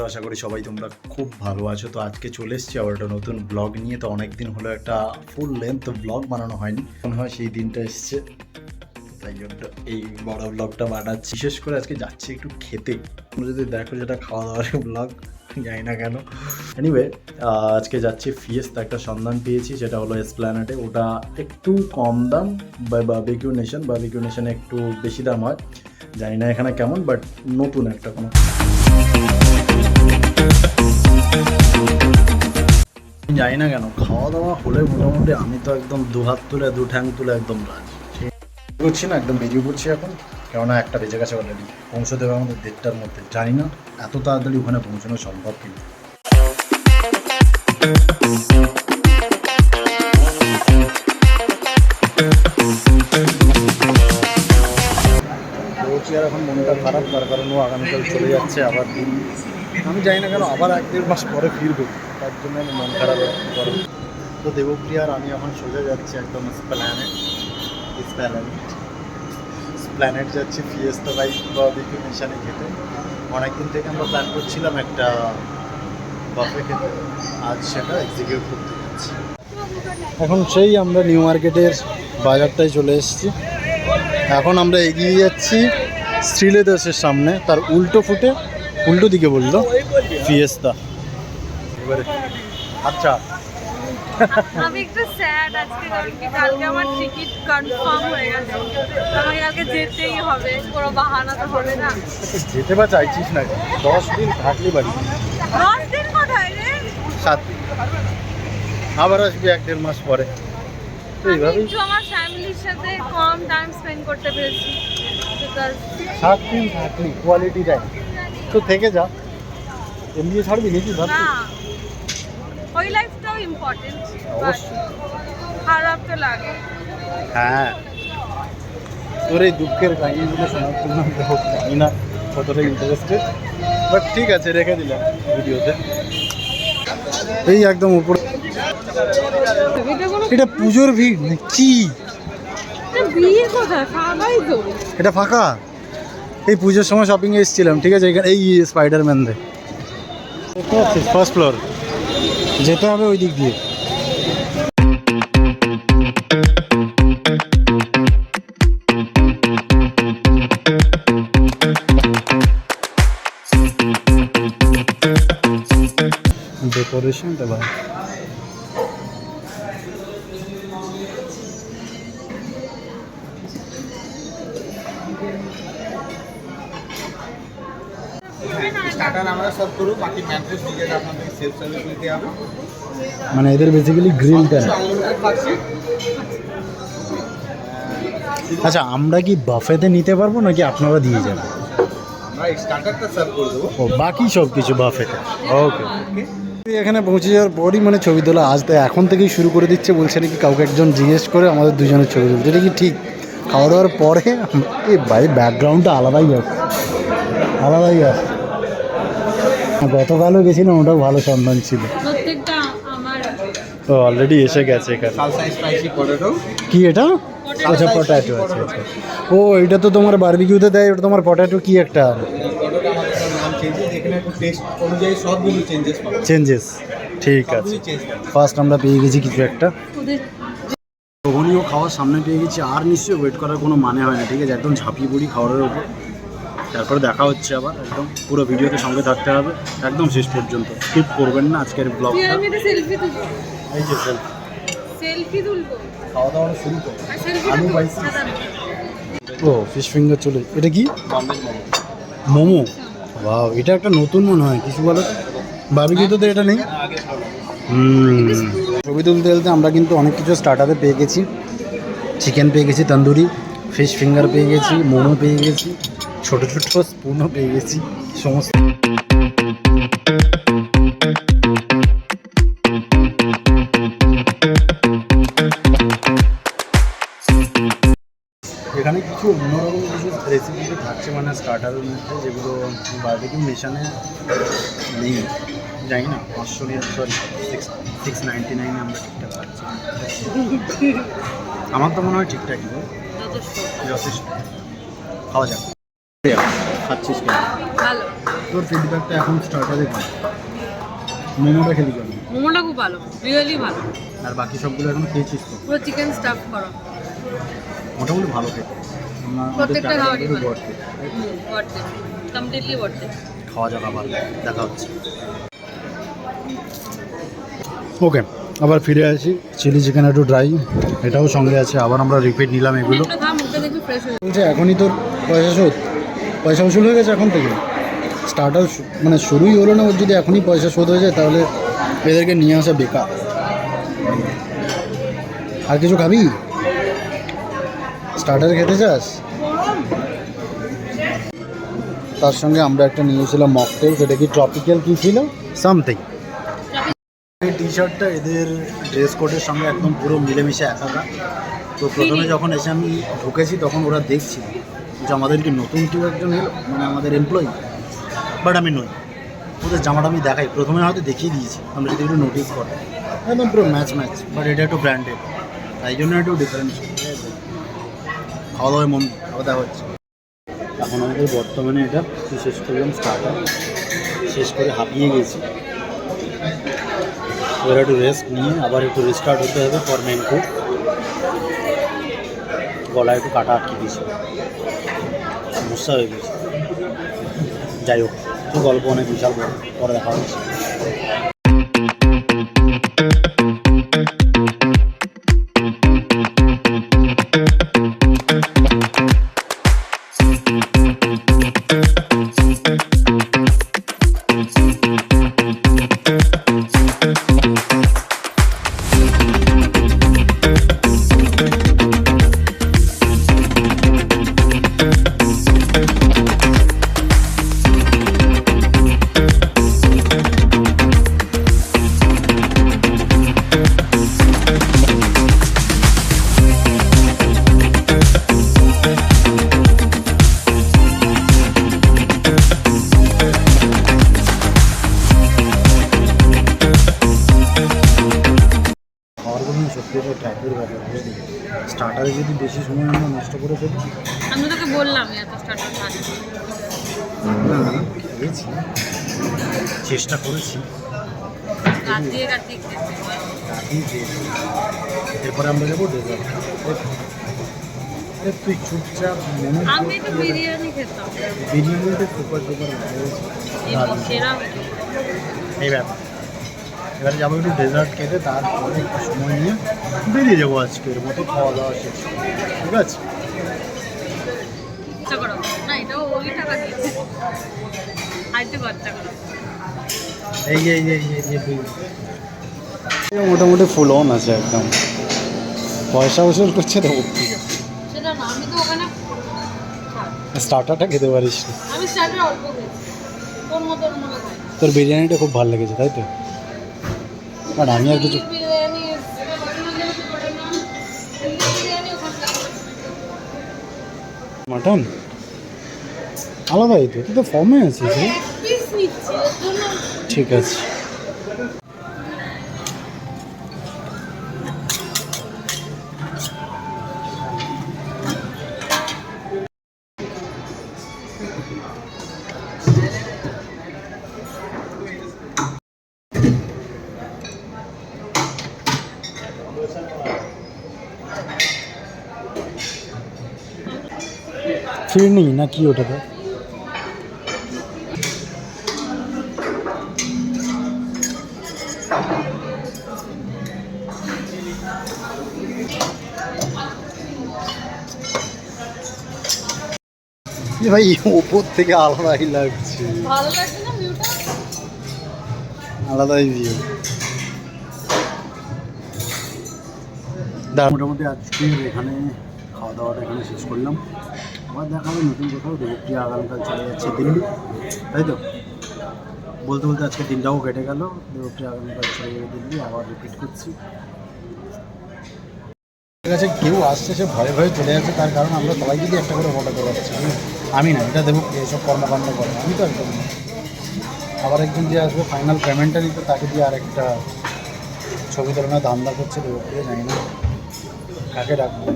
আশা করি সবাই তোমরা খুব ভালো আছো। তো আজকে চলে এসেছি আবার একটা নতুন ব্লগ নিয়ে। তো অনেক দিন হলো একটা ফুল লেন্থ ব্লগ বানানো হয়নি, মনে হয় সেই দিনটা এসছে, তাই জন্য এই বড় ব্লগটা বানাচ্ছি। বিশেষ করে আজকে যাচ্ছি একটু খেতে, তোমরা যদি দেখো যেটা খাওয়া দাওয়ার ব্লগ, জানি না কেন। এনিওয়ে আজকে যাচ্ছি ফিয়েস্তা, একটা সন্ধান পেয়েছি যেটা হলো এসপ্ল্যানেডে। ওটা একটু কম দাম, বা বারবিকিউ নেশনে একটু বেশি দাম হয়, জানি না এখানে কেমন, বাট নতুন একটা কোনো জানি না কেন খাওয়া দাওয়া হলে মোটামুটি আমি তো একদম দু হাত তুলে দু ঠ্যাং তুলে একদম রাজি করছি না, একদম বেরিয়ে পড়ছি এখন। কেননা একটা বেজে গেছে অলরেডি, পৌঁছে দেবে আমাদের 1:30টার মধ্যে। জানি না এত তাড়াতাড়ি ওখানে পৌঁছানো সম্ভব কিনা। আর এখন মনটা খারাপ, তার কারণ ও আগামীকাল চলে যাচ্ছে আবার দিন। আমি জানি না কেন আবার 1-1.5 মাস পরে ফিরবে, তার জন্য আমি মন খারাপ করে। তো দেবপ্রিয়া আর আমি এখন সোজা যাচ্ছি একদম প্ল্যানেট যাচ্ছি ফিয়েস্তা বাইক বারবিকিউ নেশনে খেতে। অনেকদিন থেকে আমরা প্ল্যান করছিলাম একটা বাফে খেতে, আজ সেটা এক্সিকিউট করতে যাচ্ছি। এখন সেই আমরা নিউ মার্কেটের বাজারটায় চলে এসেছি। এখন আমরা এগিয়ে যাচ্ছি শ্রীলেদার্সের সামনে, তার উল্টো দিকে বললো ফিয়েস্তা। এবারে আচ্ছা আমি একটু স্যাড আজকে, কারণ কি কালকে আমার টিকিট কনফার্ম হয়ে গেছে। আমাকে কালকে যেতেই হবে, কোনো বাহানা তো হবে না। যেতে বা চাইছিস না, 10 দিন থাকলে বাড়ি। 10 দিন কোথায় রে? 7 দিন, আবার আসবি 1-1.5 মাস পরে। তো এইভাবেই একটু আমার ফ্যামিলির সাথে কম টাইম স্পেন্ড করতে পেরেছি। 7 দিন থাকলি কোয়ালিটি টাইম, তো থেকে যা। এমনি ছাড়বি নাকি ভাবছি? না, ওই লাইফটাও ইম্পর্টেন্ট, অবশ্যই। খারাপ তো লাগে। হ্যাঁ, তোর এই দুঃখের কাহিনীগুলো শোনার জন্য জানি না কতটা ইন্টারেস্টেড, বাট ঠিক আছে, রেখে দিলাম ভিডিওতে। এই একদম উপরে এটা পুজোর ভিড় না কি? বিয়ে কোথায়? ফাঁকাই তো। এটা ফাঁকা। এই পুজোর সময় শপিংয়ে এসেছিলাম, ঠিক আছে। এখানে এই স্পাইডারম্যান দেখতে পাচ্ছিস, ফার্স্ট ফ্লোর, যেতে হবে ওই দিক দিয়ে। ডেকোরেশনটা ভাই, মানে এদের বেসিক্যালি গ্রিলটা। আচ্ছা, আমরা কি বাফেতে নিতে পারবো নাকি আপনারা দিয়ে যাবেন? ও, বাকি সব কিছু বাফেতে। ওকে, এখানে পৌঁছে যাওয়ার পরই মানে ছবি তোলা আজ তো এখন থেকেই শুরু করে দিচ্ছে, বলছে নাকি কাউকে একজন জিজ্ঞেস করে আমাদের দুজনের ছবি তুলছে। এটা কি ঠিক? খাওয়া দাওয়ার পরে এই ভাই ব্যাকগ্রাউন্ডটা আলাদাই আছে। গতকালও গেছিলাম, ওটাও ভালো সন্ধান ছিল। তো অলরেডি এসে গেছে এখানে। কি এটা? আচ্ছা, পটাটো। আচ্ছা, ও এটা তো তোমার বারবিকিউতে দেয়, ওটা তোমার পটাটো কি একটা চেঞ্জেস। ঠিক আছে, ফার্স্ট আমরা পেয়ে গেছি কিছু একটা লোভনীয় খাওয়ার সামনে পেয়ে গেছি। আর নিশ্চয়ই ওয়েট করার কোনো মানে হয় না, ঠিক আছে। একদম ঝাঁপিয়ে পড়ি খাওয়ারের ওপর, তারপরে দেখা হচ্ছে আবার। একদম পুরো ভিডিওতে সঙ্গে থাকতে হবে একদম শেষ পর্যন্ত, স্কিপ করবেন না আজকের ব্লগটা। এই যে সেলফি তুলবো, খাওয়া দাওয়া শুরু করো। আলু পাইছি, ও ফিশ ফিঙ্গার চলে। এটা কি? মোমো। বাহ, এটা একটা নতুন মনে হয়, কিছু বলো। বারবিকিউতে তো এটা নেই। ছবি তুলতে আমরা কিন্তু অনেক কিছু স্টার্টারে পেয়ে গেছি। চিকেন পেয়ে গেছি, তন্দুরি, ফিশ ফিঙ্গার পেয়ে গেছি, মোমো পেয়ে গেছি, ছোটো ছোটো স্পুনও পেয়ে গেছি, সমস্ত। এখানে কিছু অন্যরকম কিছু রেসিপি থাকছে, মানে স্টার্টারের মধ্যে, যেগুলো বারবিকিউ নেশনে নেই। জানি না, 699 আমরা ঠিকঠাক পাচ্ছি। আমার তো মনে হয় ঠিকঠাকই, যথেষ্ট। খাওয়া যাক। খাচ্ছিস কেন? ভালো। তোর ফিডব্যাকটা এখন স্টার্টারে কর। মোমোটা খেলি কেন? মোমোটা খুব ভালো, রিয়েলি ভালো। আর বাকি সবগুলো এখন খেয়েছিস তো? পুরো চিকেন স্টাফ করা, মোটামুটি ভালো খেতে। প্রত্যেকটা খাবারই ভালো। Worth, completely worth. খাওয়া যাওয়া ভালো, দেখা হচ্ছে। ওকে, আবার ফিরে আসি। চিলি চিকেন একটু ড্রাই, এটাও সঙ্গে আছে। আবার আমরা রিপিট নিলাম এগুলো। বলছে এখনই তোর পয়সা উসুল হয়ে গেছে এখন থেকে? স্টার্টার মানে শুরুই হলো না, ওর যদি এখনই পয়সা শোধ হয়ে যায় তাহলে এদেরকে নিয়ে আসা বেকার। আর কিছু খাবি? স্টার্টার খেতে চাস? তার সঙ্গে আমরা একটা নিয়েছিলাম মকটেল, যেটা কি ট্রপিক্যাল কি ছিল সামথিং। এই টি শার্টটা এদের ড্রেস কোডের সঙ্গে একদম পুরো মিলেমিশে একাকার। তো প্রথমে যখন এসে আমি ঢুকেছি তখন ওরা দেখছিল যে আমাদের কি নতুন কেউ একজন এলো, মানে আমাদের এমপ্লয়ি। বাট আমি নই, ওদের জামাটা আমি দেখাই, প্রথমে হয়তো দেখিয়ে দিয়েছি, আমরা যদি একটু নোটিস করি একদম পুরো ম্যাচ। বাট এটা একটু ব্র্যান্ডেড, তাই জন্য একটু ডিফারেন্স। খাওয়া দাওয়ায় মন খাওয়া দাওয়া হচ্ছে। এখন আমাদের বর্তমানে এটা শেষ করলাম, স্টার্টার শেষ করে হাঁপিয়ে গেছি। এবার একটু রেস্ট নিয়ে আবার একটু রিস্টার্ট হতে হবে ফর মেন কোর্স। গলায় একটু কাটা আটকে দিয়েছে, সমস্যা হয়ে গেছে। যাই হোক, তো গল্প অনেক বিশাল বড়, পরে দেখা হচ্ছে। টাইপের ব্যাপার, বুঝলি? স্টার্টারে যদি বেশি সময় আমরা নষ্ট করে ফেলি। আমি তোকে বললাম এত স্টার্টার খাওয়া না, খেয়েছি, চেষ্টা করেছি, এরপরে আমরা যাবো ডেজার্ট। তুই চুপচাপ মেনু। আমি তো বিরিয়ানি খেতাম, বিরিয়ানিতে সুপার ডুপার এই ব্যাপার। এবারে যাবো একটু ডেজার্ট খেতে, তারপরে একটু সময় নিয়ে বেরিয়ে যাবো আজকের মতো। খাওয়া দাওয়া শেষ, ঠিক আছে? এই যে মোটামুটি ফুল অন আছে একদম, পয়সা উসুল করছে তো। স্টার্টারটা খেতে পারিস না? তোর বিরিয়ানিটা খুব ভালো লেগেছে তাই তো? বাট আমি আর কিছু মাটন আলাদাই তো, তুই তো ফর্মে আছিস। ঠিক আছে, ফিরনি না কি ওটাতে? ভাই ওপর থেকে আলাদাই লাগছে, আলাদাই ভিউ। মোটামুটি আজকে এখানে খাওয়া দাওয়াটা এখানে শেষ করলাম। আবার দেখা হবে নতুন কোথাও। দেবপ্রিয়া আগামীকাল চলে যাচ্ছে দিল্লি, তাই তো? বলতে বলতে আজকে দিনটাও কেটে গেল। দেবপ্রিয়া আগামীকাল চলে যাবে দিল্লি, আবার রিপিট করছি। ঠিক আছে, কেউ আসছে সে ভয়ে ভয়ে চলে যাচ্ছে, তার কারণ আমরা সবাই যদি একটা করে ফটো তোলা যাচ্ছি। আমি না, এটা দেবপ্রিয়া এসব কর্মকাণ্ড করে, আমি তো একদম না। আবার একজন যে আসবে ফাইনাল পেমেন্টটা নিতে, তাকে দিয়ে আর একটা ছবি তোলানো ধান্দা করছে দেবপ্রিয়া। জানি না কাকে রাখবো,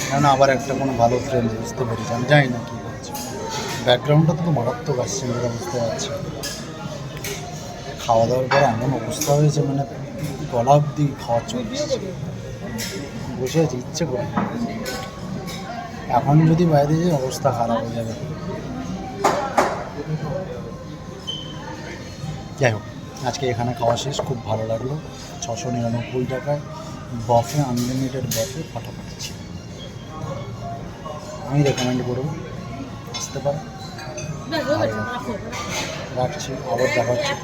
কেন আবার একটা কোনো ভালো ফ্রেন্ড বুঝতে পেরেছি, আমি জানি না কী হচ্ছে। ব্যাকগ্রাউন্ডটা তো মারাত্মক আসছে, যেটা বুঝতে পারছি। খাওয়া দাওয়ার পরে এমন অবস্থা হয়েছে, মানে গলা অব্দি খাওয়া চলছে, বসে আছে ইচ্ছে করে। এখন যদি বাইরে যাই অবস্থা খারাপ হয়ে যাবে। যাই হোক, আজকে এখানে খাওয়া শেষ, খুব ভালো লাগলো। 699 টাকায় বফে, আনলিমিটেড বফে, ফাটাফাটি ছিল। আমি রেকমেন্ড করবো, আসতে পারো। রাখছি, আবার দেখা হচ্ছে।